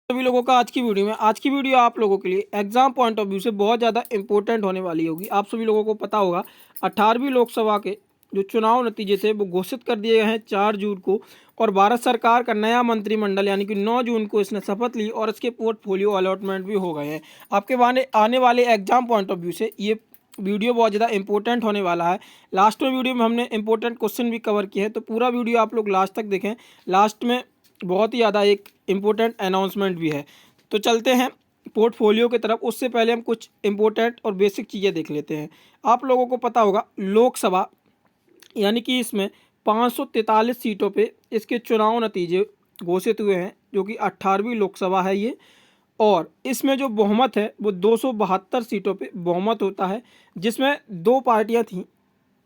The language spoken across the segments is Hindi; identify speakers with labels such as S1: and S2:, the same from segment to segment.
S1: सभी लोगों का आज की वीडियो आप लोगों के लिए एग्जाम पॉइंट ऑफ व्यू से बहुत ज़्यादा इंपॉर्टेंट होने वाली होगी। आप सभी लोगों को पता होगा 18वीं लोकसभा के जो चुनाव नतीजे थे वो घोषित कर दिए गए हैं 4 जून को, और भारत सरकार का नया मंत्रिमंडल यानी कि 9 जून को इसने शपथ ली और इसके पोर्टफोलियो अलॉटमेंट भी हो गए हैं। आपके आने वाले एग्जाम पॉइंट ऑफ व्यू से ये वीडियो बहुत ज़्यादा इंपॉर्टेंट होने वाला है। लास्ट में वीडियो में हमने इंपॉर्टेंट क्वेश्चन भी कवर किए हैं, तो पूरा वीडियो आप लोग लास्ट तक देखें। लास्ट में बहुत ही ज़्यादा एक इम्पोर्टेंट अनाउंसमेंट भी है। तो चलते हैं पोर्टफोलियो की तरफ। उससे पहले हम कुछ इम्पोर्टेंट और बेसिक चीज़ें देख लेते हैं। आप लोगों को पता होगा लोकसभा यानी कि इसमें 543 सीटों पे इसके चुनाव नतीजे घोषित हुए हैं, जो कि 18वीं लोकसभा है ये। और इसमें जो बहुमत है वो 272 सीटों पे बहुमत होता है, जिसमें दो पार्टियां थीं,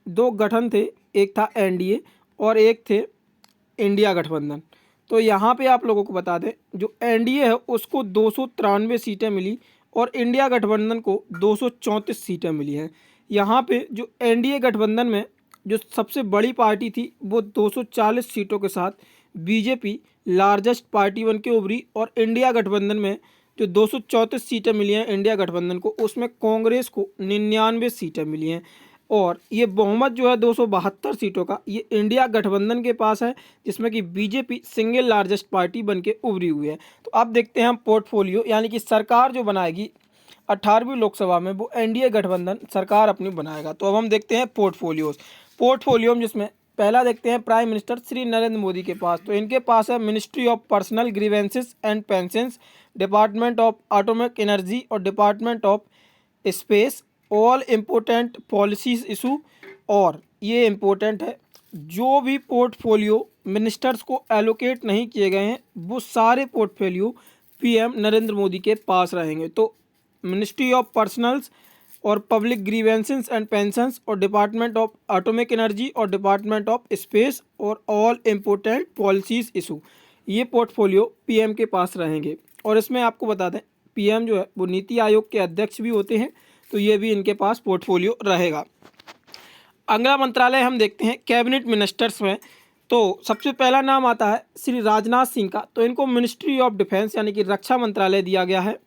S1: दो गठन थे, एक था एनडीए और एक थे इंडिया गठबंधन। तो यहाँ पे आप लोगों को बता दें जो एनडीए है उसको 293 सीटें मिली और इंडिया गठबंधन को 234 सीटें मिली हैं। यहाँ पे जो एनडीए गठबंधन में जो सबसे बड़ी पार्टी थी वो 240 सीटों के साथ बीजेपी लार्जेस्ट पार्टी बन के उभरी, और इंडिया गठबंधन में जो 234 सीटें मिली हैं इंडिया गठबंधन को, उसमें कांग्रेस को 99 सीटें मिली हैं। और ये बहुमत जो है 272 सीटों का ये इंडिया गठबंधन के पास है, जिसमें कि बीजेपी सिंगल लार्जेस्ट पार्टी बन के उभरी हुई है। तो अब देखते हैं हम पोर्टफोलियो यानी कि सरकार जो बनाएगी 18वीं लोकसभा में वो एनडीए गठबंधन सरकार अपनी बनाएगा। तो अब हम देखते हैं पोर्टफोलियो में, जिसमें पहला देखते हैं प्राइम मिनिस्टर श्री नरेंद्र मोदी के पास। तो इनके पास है ministry of personnel grievances and pensions, department of atomic energy और department of space, all important policies issue. और ये इम्पोर्टेंट है, जो भी पोर्टफोलियो मिनिस्टर्स को एलोकेट नहीं किए गए हैं वो सारे पोर्टफोलियो पीएम नरेंद्र मोदी के पास रहेंगे। तो मिनिस्ट्री ऑफ पर्सनल्स और पब्लिक ग्रीवेंसेस एंड पेंशंस और डिपार्टमेंट ऑफ एटॉमिक एनर्जी और डिपार्टमेंट ऑफ स्पेस और ऑल इम्पोर्टेंट पॉलिसीज इशू, ये पोर्टफोलियो पीएम के पास रहेंगे। और इसमें आपको बता दें पीएम जो है वो नीति आयोग के अध्यक्ष भी होते हैं, तो ये भी इनके पास पोर्टफोलियो रहेगा। अगला मंत्रालय हम देखते हैं कैबिनेट मिनिस्टर्स में। तो सबसे पहला नाम आता है श्री राजनाथ सिंह का। तो इनको मिनिस्ट्री ऑफ डिफेंस यानी कि रक्षा मंत्रालय दिया गया है।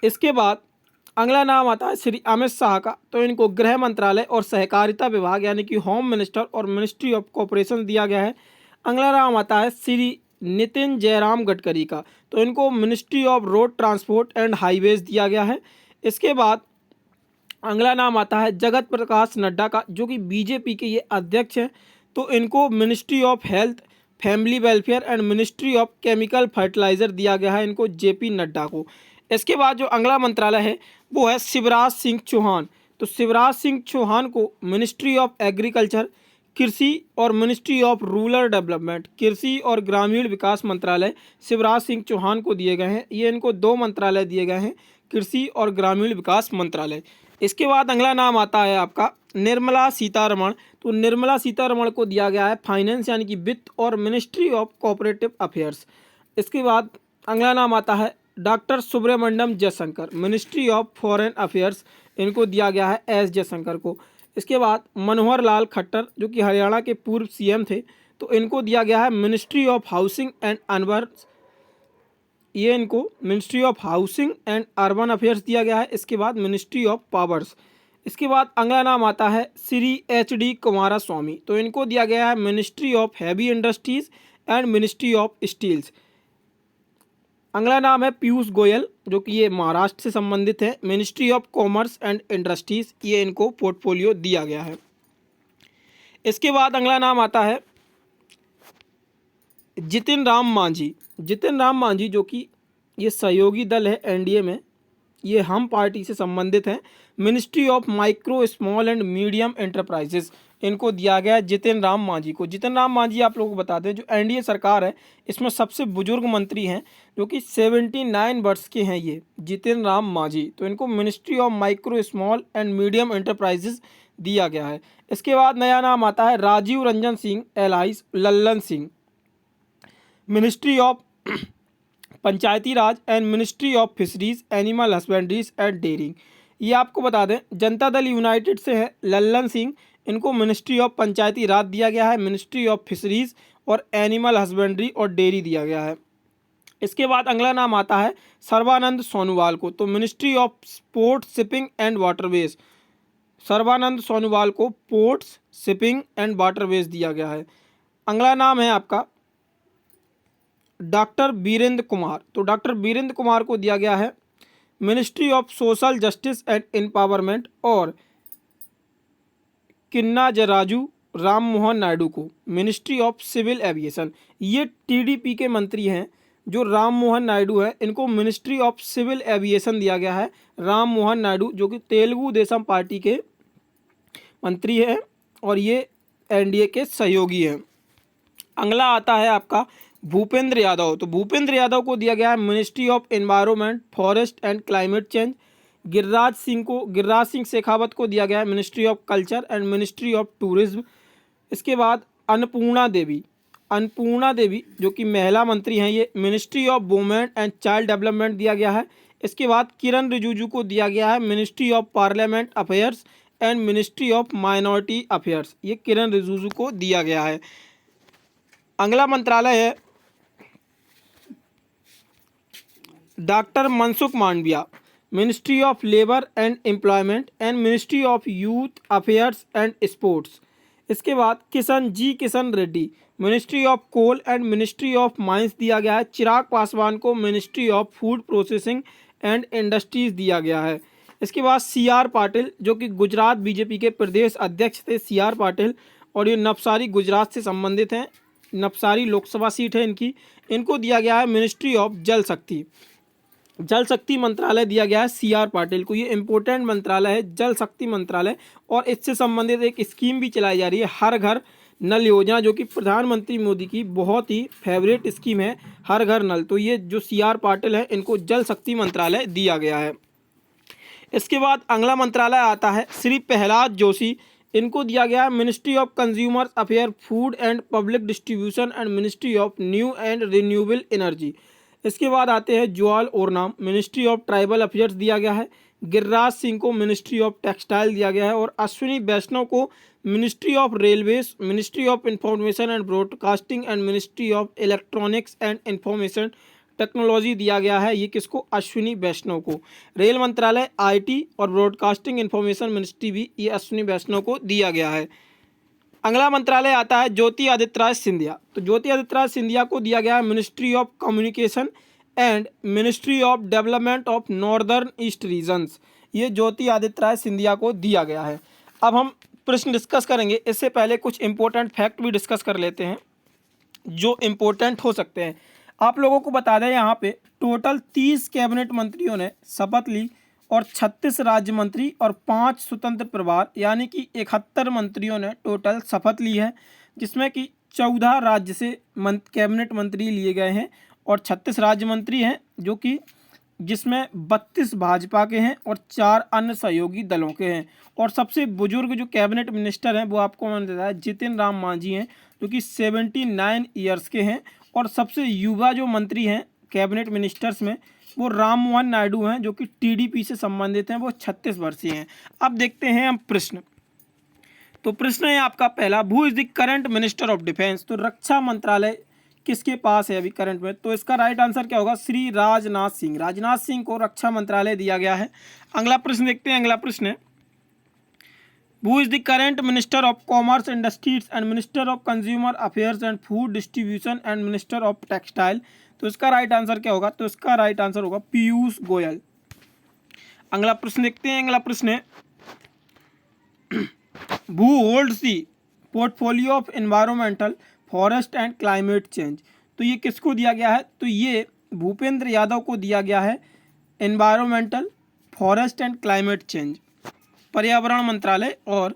S1: इसके बाद अगला नाम आता है श्री अमित शाह का। तो इनको गृह मंत्रालय और सहकारिता विभाग यानी कि होम मिनिस्टर और मिनिस्ट्री ऑफ कॉपरेशन दिया गया है। अगला नाम आता है श्री नितिन जयराम गडकरी का। तो इनको ministry of road transport and highways दिया गया है। इसके बाद अगला नाम आता है जगत प्रकाश नड्डा का, जो कि बीजेपी के ये अध्यक्ष हैं। तो इनको ministry of health, family welfare and ministry of chemical fertiliser दिया गया है इनको, जेपी नड्डा को। इसके बाद जो अगला मंत्रालय है वो है शिवराज सिंह चौहान। तो शिवराज सिंह चौहान को मिनिस्ट्री ऑफ एग्रीकल्चर, कृषि और मिनिस्ट्री ऑफ रूरल डेवलपमेंट, कृषि और ग्रामीण विकास मंत्रालय शिवराज सिंह चौहान को दिए गए हैं। ये इनको दो मंत्रालय दिए गए हैं, कृषि और ग्रामीण विकास मंत्रालय। इसके बाद अगला नाम आता है आपका निर्मला सीतारमण। तो निर्मला सीतारमण को दिया गया है फाइनेंस यानी कि वित्त और मिनिस्ट्री ऑफ कोऑपरेटिव अफेयर्स। इसके बाद अगला नाम आता है doctor Subrahmanyam Jaishankar, ministry of foreign affairs, इनको दिया गया है एस जयशंकर को। इसके बाद मनोहर लाल खट्टर, जो कि हरियाणा के पूर्व सीएम थे, तो इनको दिया गया है ministry of housing and urban, ये इनको ministry of housing and urban affairs दिया गया है। इसके बाद मिनिस्ट्री ऑफ पावर्स। इसके बाद अगला नाम आता है श्री एच.डी. कुमारस्वामी। तो इनको दिया गया है ministry of heavy industries and ministry of steels. अगला नाम है पीयूष गोयल, जो कि ये महाराष्ट्र से संबंधित है, ministry of commerce and industries, ये इनको पोर्टफोलियो दिया गया है। इसके बाद अगला नाम आता है जितिन राम मांझी। जितिन राम मांझी जो कि ये सहयोगी दल है एनडीए में, ये हम पार्टी से संबंधित हैं, ministry of micro small and medium enterprises, इनको दिया गया है जितिन राम मांझी को। जितिन राम मांझी आप लोगों को बता दें जो एनडीए सरकार है इसमें सबसे बुजुर्ग मंत्री हैं, जो कि 79 वर्ष के हैं ये जितिन राम मांझी। तो इनको ministry of micro small and medium enterprises दिया गया है। इसके बाद नया नाम आता है Rajiv Ranjan Singh alias Lallan Singh, ministry of panchayati raj and ministry of fisheries, animal husbandries and dairying. ये आपको बता दें जनता दल यूनाइटेड से है लल्लन सिंह, इनको मिनिस्ट्री ऑफ पंचायती राज दिया गया है, मिनिस्ट्री ऑफ फिशरीज और एनिमल हस्बेंड्री और डेयरी दिया गया है। इसके बाद अगला नाम आता है सर्बानंद सोनोवाल को, तो ministry of port, shipping and waterways, Sarbananda Sonowal को पोर्ट्स, शिपिंग एंड वाटरवेज दिया गया है। अगला नाम है आपका डॉक्टर वीरेंद्र कुमार, तो डॉक्टर वीरेंद्र कुमार को दिया गया है ministry of social justice and empowerment, और किन्नाजराजू राम मोहन नायडू को मिनिस्ट्री ऑफ सिविल एविएशन। ये टीडीपी के मंत्री हैं जो राम मोहन नायडू है, इनको मिनिस्ट्री ऑफ सिविल एविएशन दिया गया है। राम मोहन नायडू जो कि तेलुगु देशम पार्टी के मंत्री हैं और ये एनडीए के सहयोगी हैं। अगला आता है आपका भूपेंद्र यादव, तो भूपेंद्र यादव को दिया गया है ministry of environment, forest and climate change. Giriraj Singh Shekhawat को दिया गया है ministry of culture and ministry of tourism. इसके बाद अन्नपूर्णा देवी जो कि महिला मंत्री हैं, ये ministry of women and child development दिया गया है। इसके बाद किरण रिजिजू को दिया गया है ministry of parliament affairs and ministry of minority affairs, ये किरण रिजिजू को दिया गया है। अगला मंत्रालय है doctor Mansukh Mandaviya, ministry of labour and employment and ministry of youth affairs and sports. इसके बाद Kishan Reddy, ministry of coal and ministry of mines दिया गया है। चिराग पासवान को ministry of food processing and industries दिया गया है। इसके बाद CR पाटिल जो कि गुजरात बीजेपी के प्रदेश अध्यक्ष थे, CR पाटिल, और ये नवसारी गुजरात से संबंधित हैं, नवसारी लोकसभा सीट है इनको दिया गया है मिनिस्ट्री ऑफ जल शक्ति मंत्रालय दिया गया है CR पाटिल को। ये इंपॉर्टेंट मंत्रालय है जल शक्ति मंत्रालय, और इससे संबंधित एक स्कीम भी चलाई जा रही है हर घर नल योजना, जो कि प्रधानमंत्री मोदी की बहुत ही फेवरेट स्कीम है, हर घर नल। तो ये जो CR पाटिल है इनको जल शक्ति मंत्रालय दिया गया है। इसके बाद अगला मंत्रालय आता है श्री प्रहलाद जोशी, इनको दिया गया है ministry of consumer affair, food and public distribution and ministry of new and renewable energy. इसके बाद आते हैं Jual Oram, ministry of tribal affairs दिया गया है। गिरिराज सिंह को मिनिस्ट्री ऑफ टेक्सटाइल दिया गया है, और अश्विनी वैष्णव को ministry of railways, ministry of information and broadcasting and ministry of electronics and information technology दिया गया है। ये किसको? अश्विनी वैष्णव को। रेल मंत्रालय, IT और ब्रॉडकास्टिंग इंफॉर्मेशन मिनिस्ट्री भी ये अश्विनी वैष्णव को दिया गया है। अगला मंत्रालय आता है ज्योति आदित्य राय सिंधिया, तो ज्योति आदित्य राय सिंधिया को दिया गया है ministry of communication and ministry of development of northern east regions, ये ज्योति आदित्य राय सिंधिया को दिया गया है। अब हम प्रश्न डिस्कस करेंगे, इससे पहले कुछ इंपॉर्टेंट फैक्ट भी डिस्कस कर लेते हैं जो इम्पोर्टेंट हो सकते हैं। आप लोगों को बता दें यहाँ पे टोटल 30 कैबिनेट मंत्रियों ने शपथ ली, और 36 राज्य मंत्री और 5 स्वतंत्र प्रभार, यानी कि 71 मंत्रियों ने टोटल शपथ ली है, जिसमें कि 14 राज्य से कैबिनेट मंत्री लिए गए हैं और 36 राज्य मंत्री हैं, जो कि जिसमें 32 भाजपा के हैं और 4 अन्य सहयोगी दलों के हैं। और सबसे बुजुर्ग जो कैबिनेट मिनिस्टर हैं वो आपको मैंने बताया जितिन राम मांझी हैं, जो कि 79 ईयर्स के हैं। और सबसे युवा जो मंत्री हैं कैबिनेट मिनिस्टर्स में वो राम मोहन नायडू हैं, जो कि TDP से संबंधित हैं, वो 36 वर्षीय हैं। अब देखते हैं हम प्रश्न। तो प्रश्न है आपका पहला, who is the current minister of defence, तो रक्षा मंत्रालय किसके पास है अभी करंट में? तो इसका राइट आंसर क्या होगा? श्री राजनाथ सिंह। राजनाथ सिंह को रक्षा मंत्रालय दिया गया है। अगला प्रश्न देखते हैं। अगला प्रश्न है, who is the current minister of commerce industries and minister of consumer affairs and food distribution and minister of textile, तो इसका राइट आंसर क्या होगा? तो इसका राइट आंसर होगा पीयूष गोयल। अगला प्रश्न देखते हैं। अगला प्रश्न है, who holds the portfolio of environmental, forest and climate change, तो ये किसको दिया गया है? तो ये भूपेंद्र यादव को दिया गया है environmental, forest and climate change, पर्यावरण मंत्रालय और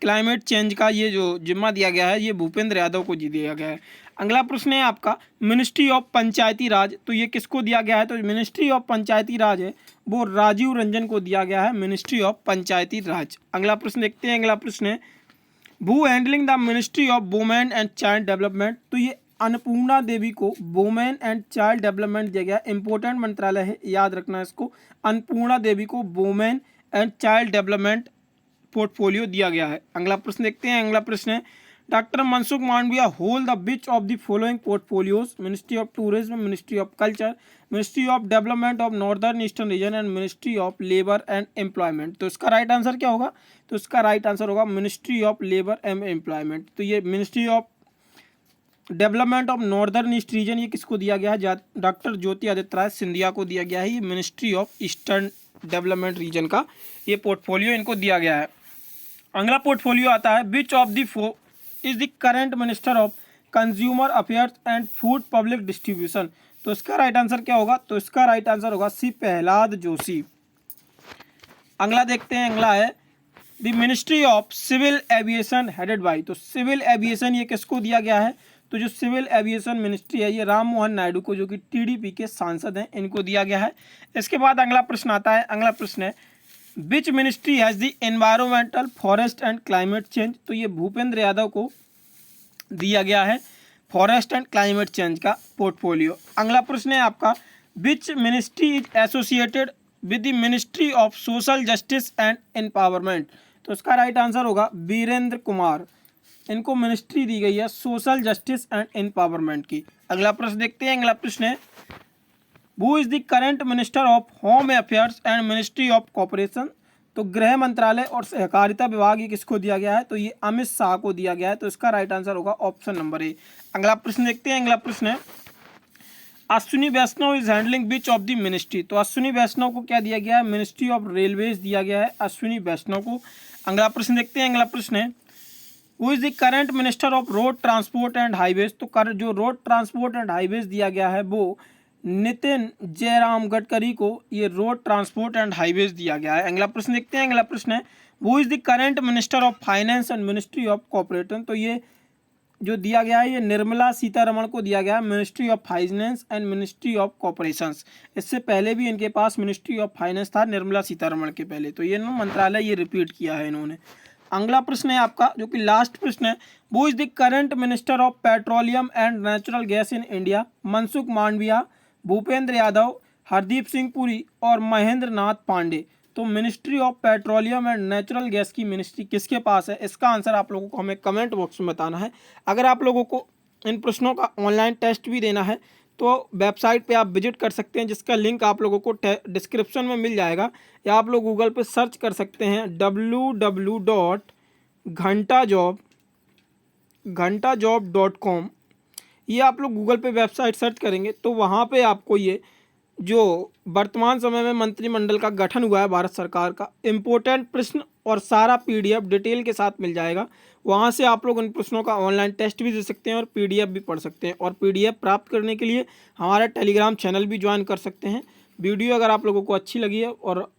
S1: क्लाइमेट चेंज का ये जो जिम्मा दिया गया है ये भूपेंद्र यादव को जी दिया गया है। अगला प्रश्न है आपका मिनिस्ट्री ऑफ पंचायती राज, तो ये किसको दिया गया है? तो मिनिस्ट्री ऑफ पंचायती राज है वो राजीव रंजन को दिया गया है, मिनिस्ट्री ऑफ पंचायती राज। अगला प्रश्न देखते हैं। अगला प्रश्न है, who handling the ministry of women and child development, तो ये अन्नपूर्णा देवी को वुमेन एंड चाइल्ड डेवलपमेंट दिया गया। इंपॉर्टेंट मंत्रालय है, याद रखना इसको। अन्नपूर्णा देवी को women and child development portfolio दिया गया है। अगला प्रश्न देखते हैं। अगला प्रश्न है, doctor Mansukh Mandaviya hold the which of the following portfolios? Ministry of tourism, ministry of culture, ministry of development of northern eastern region and ministry of labour and employment. तो इसका राइट आंसर क्या होगा? तो इसका राइट आंसर होगा ministry of labour and employment. तो ये ministry of development of northern east region ये किसको दिया गया है? डॉक्टर ज्योति आदित्य राय सिंधिया को दिया गया है। ये ministry of eastern development region का ये पोर्टफोलियो इनको दिया गया है। अगला पोर्टफोलियो आता है विच of the is the current minister of consumer affairs and food public distribution. तो इसका राइट आंसर क्या होगा? तो इसका राइट आंसर होगा सी प्रहलाद जोशी। अगला देखते हैं, अगला है the ministry of civil aviation headed by. तो सिविल एविएशन ये किसको दिया गया है? तो जो सिविल एविएशन मिनिस्ट्री है ये राम मोहन नायडू को, जो कि टीडीपी के सांसद हैं, इनको दिया गया है। इसके बाद अगला प्रश्न आता है, अगला प्रश्न है which ministry has the environmental forest and climate change. तो ये भूपेंद्र यादव को दिया गया है फॉरेस्ट एंड क्लाइमेट चेंज का पोर्टफोलियो। अगला प्रश्न है आपका which ministry is associated with the ministry of social justice and empowerment. तो इसका राइट आंसर होगा वीरेंद्र कुमार, इनको मिनिस्ट्री दी गई है सोशल जस्टिस एंड एम्पावरमेंट की। अगला प्रश्न देखते हैं, अगला प्रश्न है who is the current minister of home affairs and ministry of corporation. तो गृह मंत्रालय और सहकारिता विभाग ये किसको दिया गया है? तो ये अमित शाह को दिया गया है। तो इसका राइट आंसर होगा ऑप्शन नंबर ए। अगला प्रश्न देखते हैं, अगला प्रश्न है Ashwini Vaishnaw is handling which of the ministry. तो अश्विनी वैष्णव को क्या दिया गया है? मिनिस्ट्री ऑफ रेलवेज दिया गया है अश्विनी वैष्णव को। अगला प्रश्न देखते हैं, अगला प्रश्न है who is the current minister of road transport and highways. तो जो रोड ट्रांसपोर्ट एंड हाईवेज दिया गया है वो नितिन जयराम गडकरी को ये रोड ट्रांसपोर्ट एंड हाईवेज दिया गया है। अगला प्रश्न देखते हैं, अगला प्रश्न है who is the current minister of finance and ministry of corporation. तो ये जो दिया गया है ये निर्मला सीतारमण को दिया गया है ministry of finance and ministry of corporations. इससे पहले भी इनके पास मिनिस्ट्री ऑफ फाइनेंस था निर्मला सीतारमण के पहले, तो ये मंत्रालय ये रिपीट किया है इन्होंने। अगला प्रश्न है आपका जो कि लास्ट प्रश्न है वो is the current minister of petroleum and natural gas in India. Mansukh Mandaviya, Bhupendra Yadav, Hardeep Singh Puri और महेंद्र नाथ पांडे। तो ministry of petroleum and natural gas की मिनिस्ट्री किसके पास है? इसका आंसर आप लोगों को हमें कमेंट बॉक्स में बताना है। अगर आप लोगों को इन प्रश्नों का ऑनलाइन टेस्ट भी देना है तो वेबसाइट पे आप विजिट कर सकते हैं, जिसका लिंक आप लोगों को डिस्क्रिप्शन में मिल जाएगा, या आप लोग गूगल पे सर्च कर सकते हैं www.घंटाजॉब.com। ये आप लोग गूगल पे वेबसाइट सर्च करेंगे तो वहाँ पे आपको ये जो वर्तमान समय में मंत्रिमंडल का गठन हुआ है भारत सरकार का, इम्पोर्टेंट प्रश्न और सारा पीडीएफ डिटेल के साथ मिल जाएगा। वहाँ से आप लोग इन प्रश्नों का ऑनलाइन टेस्ट भी दे सकते हैं और पीडीएफ भी पढ़ सकते हैं। और पीडीएफ प्राप्त करने के लिए हमारा टेलीग्राम चैनल भी ज्वाइन कर सकते हैं। वीडियो अगर आप लोगों को अच्छी लगी है और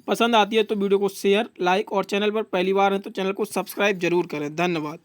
S1: पसंद आती है तो वीडियो को शेयर, लाइक और चैनल पर पहली बार है तो चैनल को सब्सक्राइब जरूर करें। धन्यवाद।